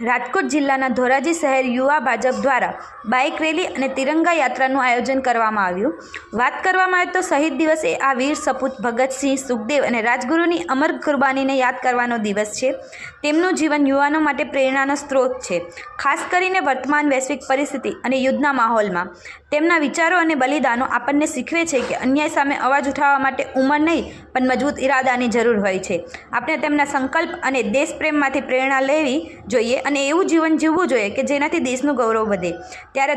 રાજકોટ જિલ્લાના ધોરાજી શહેર યુવા ભાજપ દ્વારા બાઇક રેલી અને તિરંગા યાત્રાનું આયોજન કરવામાં આવ્યું। વાત કરવામાં આવે તો શહીદ દિવસ એ આ વીર સપૂત ભગતસિંહ, સુખદેવ અને રાજગુરુની અમર કુરબાનીને યાદ કરવાનો દિવસ છે। તેમનું જીવન યુવાનો માટે પ્રેરણાનો સ્ત્રોત છે, ખાસ કરીને વર્તમાન વૈશ્વિક પરિસ્થિતિ અને યુદ્ધના માહોલમાં। તેમના વિચારો અને બલિદાનો આપણને શીખવે છે કે અન્યાય સામે અવાજ ઉઠાવવા માટે ઉંમર નહીં પણ મજબૂત ઇરાદાની જરૂર હોય છે। આપણે તેમના સંકલ્પ અને દેશપ્રેમમાંથી પ્રેરણા લેવી જોઈએ અને એવું જીવન જીવવું જોઈએ કે જેનાથી દેશનું ગૌરવ વધે। ત્યારે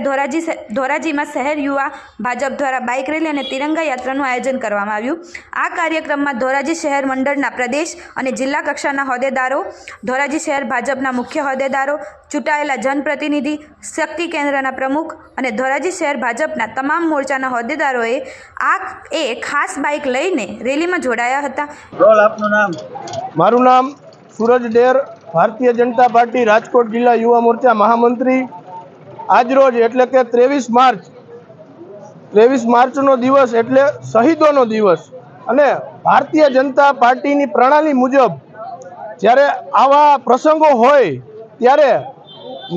ધોરાજીમાં શહેર યુવા ભાજપ દ્વારા બાઇક રેલી અને તિરંગા યાત્રાનું આયોજન કરવામાં આવ્યું। આ કાર્યક્રમમાં ધોરાજી શહેર મંડળના પ્રદેશ અને જિલ્લા કક્ષાના હોદ્દેદારો, ધોરાજી શહેર ભાજપના મુખ્ય હોદ્દેદારો, ચૂંટાયેલા જનપ્રતિનિધિ, શક્તિ કેન્દ્રના પ્રમુખ અને ધોરાજી શહેર ભાજપના તમામ મોરચાના હોદ્દેદારોએ ખાસ બાઇક લઈને રેલીમાં જોડાયા હતા। રોલ આપનું નામ? મારું નામ સુરજ ડેર, ભારતીય જનતા પાર્ટી રાજકોટ જિલ્લા યુવા મોરચા મહામંત્રી। આજરોજ એટલે કે 23 માર્ચનો દિવસ એટલે શહીદોનો દિવસ અને ભારતીય જનતા પાર્ટીની પ્રણાલી મુજબ જ્યારે આવા પ્રસંગો હોય ત્યારે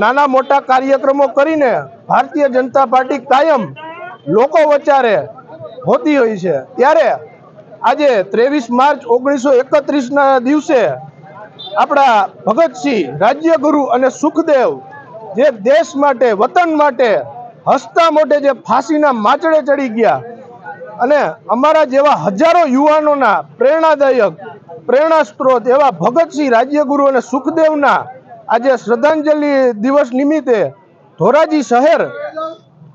નાના મોટા કાર્યક્રમો કરીને ભારતીય જનતા પાર્ટી કાયમ લોકો વચારે હોતી હોય છે। ત્યારે આજે 23 માર્ચ 1931ના દિવસે આપણા ભગતસિંહ, રાજ્યગુરુ અને સુખદેવ જે દેશ માટે, વતન માટે હસતા મોઢે જે ફાંસીના માચડે ચડી ગયા અને અમારા જેવા હજારો યુવાનોના પ્રેરણા સ્ત્રોત એવા ભગતસિંહ, રાજ્યગુરુ અને સુખદેવના આજે શ્રદ્ધાંજલિ દિવસ નિમિત્તે ધોરાજી શહેર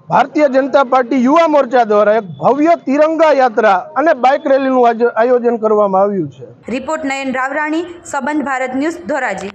ભારતીય જનતા પાર્ટી યુવા મોરચા દ્વારા એક ભવ્ય તિરંગા યાત્રા અને બાઇક રેલીનું આયોજન કરવામાં આવ્યું છે। રિપોર્ટ નયન રાવરાણી, સંબંધ ભારત ન્યૂઝ, ધોરાજી।